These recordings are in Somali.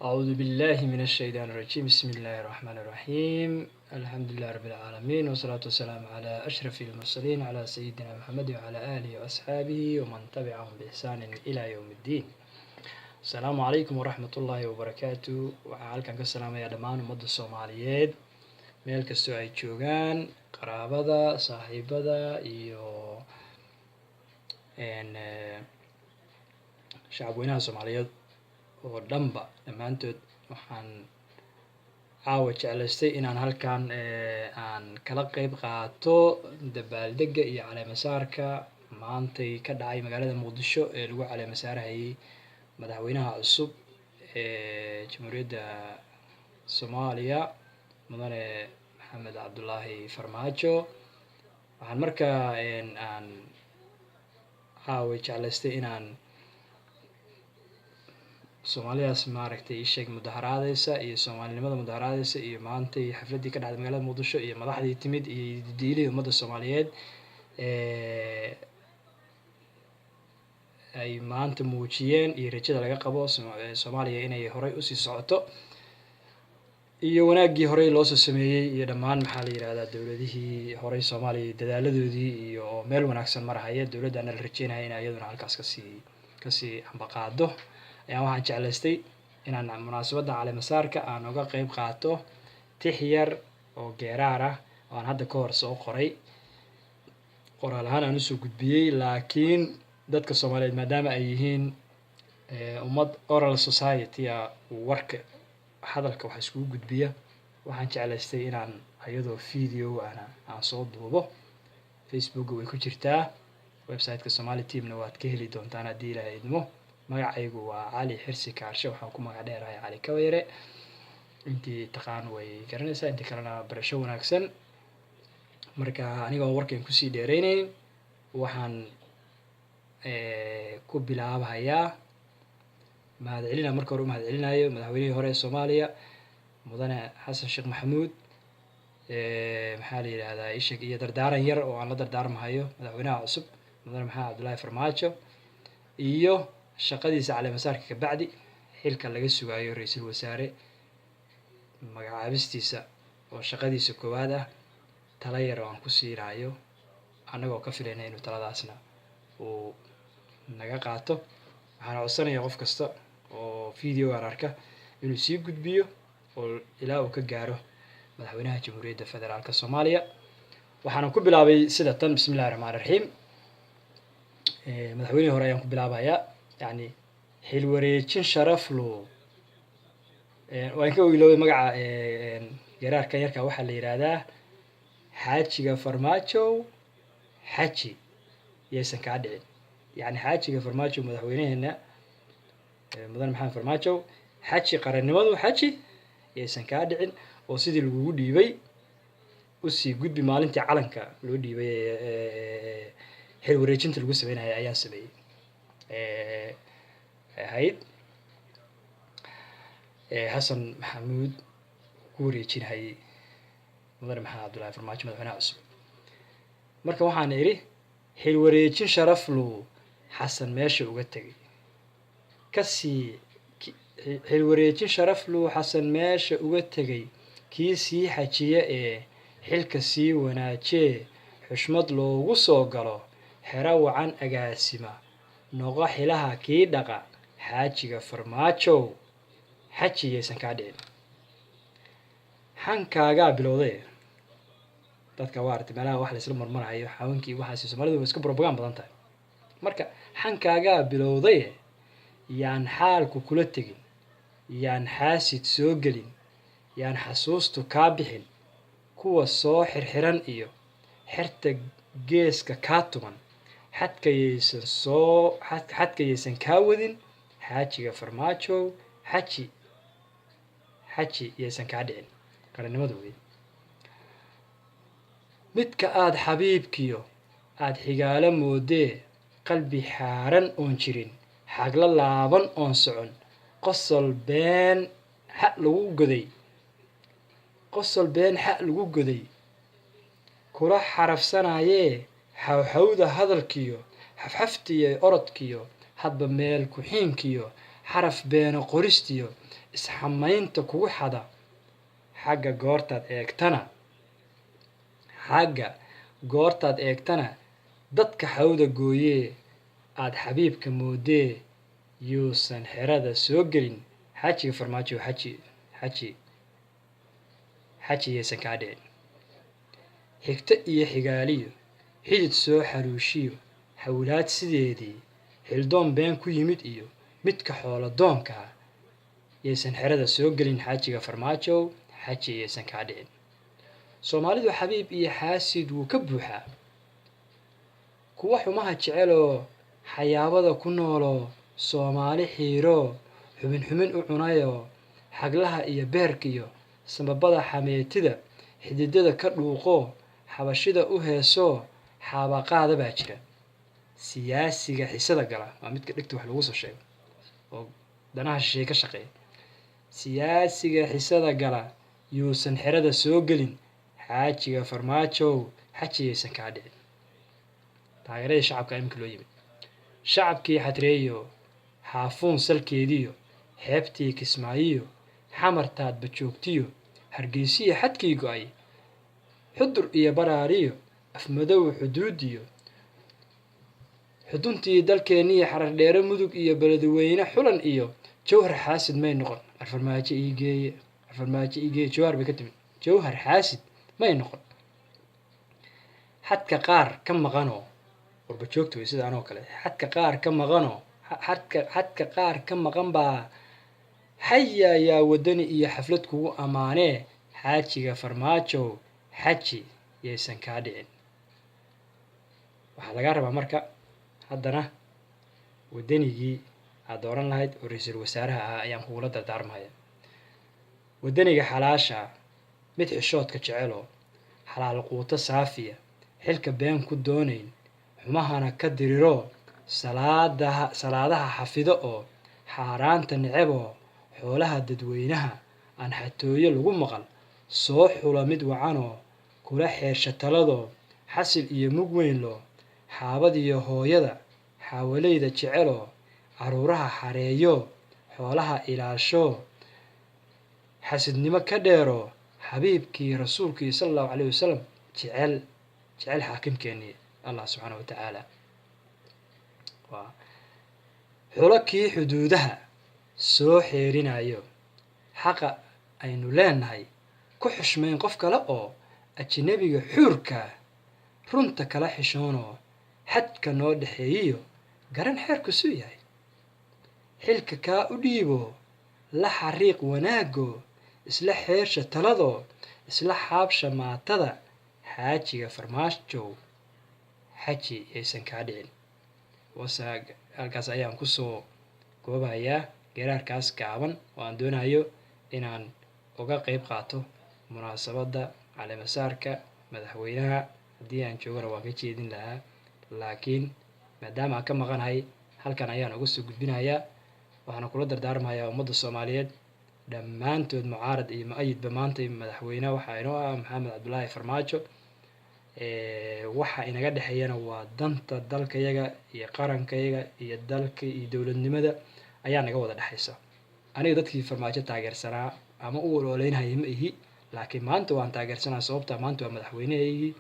أعوذ بالله من الشيطان الرجيم بسم الله الرحمن الرحيم الحمد لله رب العالمين والصلاة والسلام على أشرف المرسلين على سيدنا محمد وعلى آله وأصحابه ومن تبعهم بإحسان إلى يوم الدين السلام عليكم ورحمة الله وبركاته وعليكم السلام يا دمان مد الصوماليين meel kastoo ay joogaan qaraabada saaxiibada iyo shacabweynaha Soomaaliyeed oo dhanba dhammaantood waxaan caawa jeclaystay inaan halkan aan kala qayb qaato dabaaldega iyo caleemasaarka maantay ka dhacay magaalada Muqdisho ee lagu caleemasaarayay madaxweynaha cusub ee Jamhuuriyadda Soomaaliya mudane Maxamed Cabdullaahi Farmaajo waxaan markaa aan caawa jeclaystay inaan Soomaalidaas maaragtay sheeg mudaharaadaysa iyo Soomaalinimada mudaharaadaysa iyo maantay xafladii ka dhacday magaalada Muqdisho iyo madaxdii timid iyo diilay ummadda Soomaaliyeed ay maanta muujiyeen iyo rajada laga qabo Soomaaliya inay horay u sii socoto iyo wanaagii horay loo soo sameeyay iyo dhammaan maxaa la yiraahdaa dawladihii horay Soomaaliya dadaaladoodii iyo meel wanaagsan marahaya dawladana la rajeynayo in ayaduna halkaas kasii ambaqaado ayaan waxaan jeclaystay inaan munaasabadda caleemasaarka aan uga qayb qaato tix yar oo geeraar ah oo aan hadda ka hor soo qoray qoraal ahaan aan usoo gudbiyey laakiin dadka Soomaaliyeed maadaama ay yihiin ummad oral society warka hadalka wax iskugu gudbiya waxaan jeclaystay inaan ayadoo video aan soo duubo Facebook way ku jirtaa website-ka Somali Team-na waad ka heli doontaan haddii Ilaahay idmo magacaygu waa Cali Xirsi Kaarshe waxaan ku magac dheerahay Cali Kawayre intii taqaan way garanaysaa intii kalena barasho wanaagsan marka anigoo warkan ku sii dheereynayn waxaan ku bilaabayaa mahadcelina marka hore mahadcelinayo madaxweynihii hore ee Soomaaliya mudane Xasan Sheekh Maxamuud maxaa la yiraahdaa ishaq iyo dardaaran yar oo aan la dardaarmahayo madaxweynaha cusub mudane Maxamed Cabdullaahi Farmaajo iyo shaqadiisa caleemasaarka ka bacdi xilka laga sugayo ra'iisul wasaare magacaabistiisa oo shaqadiisa koowaad ah tala yar oo aan ku siinayo anagoo ka filaynay inuu taladaasna uu naga qaato waxaan codsanayaa qof kasta oo video aan arka inuu sii gudbiyo oo ilaa uu ka gaaro madaxweynaha Jamhuuriyadda Federaalka Soomaaliya waxaan ku bilaabay sida tan bismillaahir rahmaanir rahiim madaxweynihii hore ayaan ku bilaabayaa يعني xil wareejin sharaf loo waan ka ogiloobay magaca garaarka yarka waxa la yiraahdaa xaajiga Farmaajo xaji yeesan ka dhicin yani xaajiga Farmaajo madaxweynaheena mudan maxamed Farmaajo xaji qarannimadu xaji yeesan ka dhicin oo sidii lagu dhiibay u sii gudbi maalintii calanka loo dhiibay xil wareejinta lagu sameeyay ayaa sameeyay ahayd Xasan Maxamuud ku wareejinay mudane Maxamed Cabdullaahi Farmaajo madaxweynaha cusub marka waxaan iri xil wareejin sharaf loo Xasan meesha uga tagay kasii xil wareejin sharaf loo Xasan meesha uga tagay kii sii xajiya ee xilka sii wanaajee xushmad loogu soo galo xera wacan agaasima noqo xilaha kii dhaqa xaajiga Farmaajo xajiyaysan ka dhicin xankaaga bilowday dadka waarta meelaha wax la isla marmarayo xawankii waxaas Soomaalidu iska propaganda badan tahay marka xankaaga bilowday yaan xaalku kula tagin yaan xaasid soo galin yaan xasuustu ka bixin kuwa soo xirxiran iyo xirta geeska ka tuman xadkaysan ka wadin xaajiga Farmaajo xaji yeesan ka dhicin qarannimadu weey midka aad xabiibkiyo aad xigaala moodee qalbi xaaran oon jirin xagla laaban oon socon qosol been xaq lagu goday kula xarafsanayee xawxawda hadalkiyo xafxaftiyo orodkiyo hadba meel ku xiinkiyo xaraf beeno qoristiyo isxamaynta kugu xada xagga goortaad eegtana dadka xawda gooyee aad xabiibka moodee yuusan xerada soo gelin xaajiga farmaajo xaji yaysan kaa dhicin xigto iyo xigaaliyo xidid soo xaluushiyo hawlaad sideedii xildoon been ku yimid iyo midka xoolo doonkaa yaysan xerada soo gelin xaajiga farmaajo xaji yaysan kaa dhicin soomaalidu xabiib iyo xaasid wuu ka buuxaa kuwa xumaha jeceloo xayaabada ku nooloo soomaali xiiroo xubin u cunayoo xaglaha iyo beerkiyo samabada xameetida xididada ka dhuuqoo xabashida u heesoo xaabaqaada baa jira siyaasiga xisada gala waa midka dhigta wax lagu soo sheego oo danaha shisheeye ka shaqeeya siyaasiga xisada gala yuusan xerada soo gelin xaajiga farmaajow xaji yaysan kaa dhicin taageeradii shacabka iminka loo yimid shacabkii xadreeyo xaafuun salkeediyo xeebtii kismaayiyo xamartaadba joogtiyo hargeysiya xadkii go-ay xudur iyo baraariyo afmadow xuduudiyo xuduntii dalkeeniyo xarar dheere mudug iyo beledweyne xulan iyo jawhar xaasid may noqon farmaajo iigeeye jawhar bay ka timid jawhar xaasid may noqon xadka qaar ka maqanoo warba joogta way sida anoo kale xadka qaar ka maqan baa xayaa wadani iyo xaflad kugu ammaanee xaajiga farmaajow xaji yaysan kaa dhicin waxaa lagaa rabaa marka haddana wadanigii aad dooran lahayd oo ra-iisul wasaaraha ahaa ayaan kugula dardaarmaya wadaniga xalaasha mid xishoodka jeceloo xalaal quuto saafiya xilka been ku doonayn xumahana ka diriroo salaadaha xafido oo xaaraanta neceboo xoolaha dadweynaha aan xatooyo lagu maqal soo xula mid wacanoo kula xeersha taladoo xasil iyo mug weyn loo xaabadiyo hooyada xaawalayda jeceloo caruuraha xareeyo xoolaha ilaashoo xasidnimo ka dheeroo xabiibkii rasuulkii sala allahu calayhi wasalam jecel xaakimkeennii allah subxaana wa tacaala waa xulo kii xuduudaha soo xeerinayo xaqa aynu leenahay ku xushmayn qof kale oo ajnabiga xuurka runta kala xishoonoo xadka noo dhexeeyiyo garan xeerku suu yahay xilka kaa u dhiibo la xariiq wanaagoo isla xeersha taladoo isla xaabsha maatada xaajiga farmaajow xaji yaysan kaa dhicin halkaas ayaan kusoo goobayaa geeraarkaas gaaban oo aan doonayo inaan uga qayb qaato munaasabadda caleemasaarka madaxweynaha haddii aan joogana waan ka jeedin lahaa laakiin maadaama aan ka maqanahay halkan ayaan uga soo gudbinayaa waxaana kula dardaarmayaa ummadda soomaaliyeed dhammaantood mucaarad iyo mu-ayidba maanta madaxweyne waxaa inoo ah maxamed cabdulaahi farmaajo waxa inaga dhexeeyana waa danta dalkayaga iyo qarankayaga iyo dalka iyo dowladnimada ayaa naga wada dhexaysa aniga dadkii farmaajo taageersanaa ama u ololeynhaya ma ihi laakiin maanta waan taageersanaa sababta maanta waa madaxweynehaygii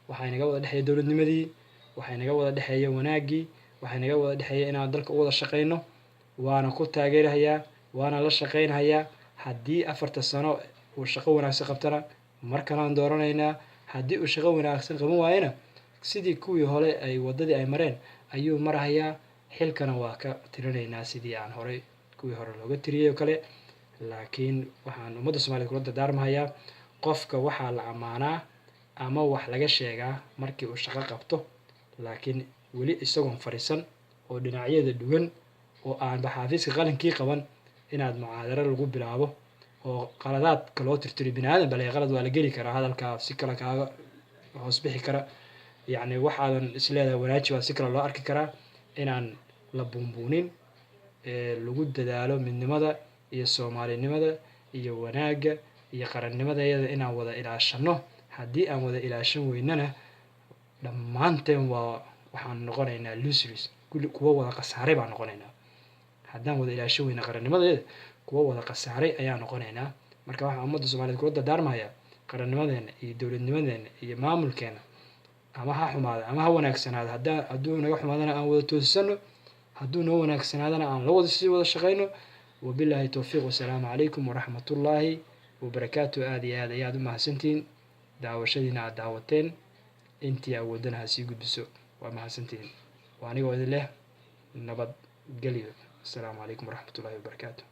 waxaa inaga wada dhexeeya dowladnimadii waxaa inaga wada dhexeeya wanaaggii waxaa inaga wada dhexeeya inaan dalka u wada shaqayno waana ku taageerahayaa waana la shaqaynhayaa haddii 4 sano uu shaqo wanaagsan qabtana markanaan dooranaynaa haddii uu shaqo wanaagsan qaban waayana sidii kuwii hore ay waddadii ay mareen ayuu marahayaa xilkana waa ka tirinaynaa sidii aan horey kuwii hore looga tiriyey oo kale laakiin waxaan ummadda soomaaliyed kula dardaarmahayaa qofka waxaa la ammaanaa ama wax laga sheegaa markii uu shaqo qabto laakiin weli isagoon fadhiisan oo dhinacyada dhuwan oo aanba xaafiiska qalinkii qaban inaad mucaadaro lagu bilaabo oo qaladaadka loo tirtiri bini aadan bale qalad waa la geli karaa hadalkaa si kale kaaga hoos bixi kara yacni waxaadan isleedahay wanaaji waa si kale loo arki karaa inaan la buunbuunin lagu dadaalo midnimada iyo soomaalinimada iyo wanaagga iyo qarannimadayada inaan wada ilaashano haddii aan wada ilaashan weynana dhammaanteen waxaan noqonaynaa losers kuwa wada khasaaray baan noqonaynaa haddaan wada ilaasho weyna qarannimadeeda kuwa wada khasaaray ayaa noqonaynaa. Marka waxaan ummadda Soomaaliyeed kula dardaarmayaa qarannimadeena iyo dowladnimadeena iyo maamulkeena ama ha xumaado ama ha wanaagsanaado, hadduu naga xumaadana aan wada toosisano, hadduu noo wanaagsanaadana aan la wada shaqayno. wabilaahi towfiiq, wasalaamu calaykum waraxmatullaahi wabarakaatu. aad iyo aad ayaad u mahadsantihiin daawashadiina aad daawateen. intii awoodana ha sii gudbiso. waa mahadsantihiin. waa anigoo idin leh nabadgelyo. asalaamu calaykum waraxmatullaahi wabarakaatu.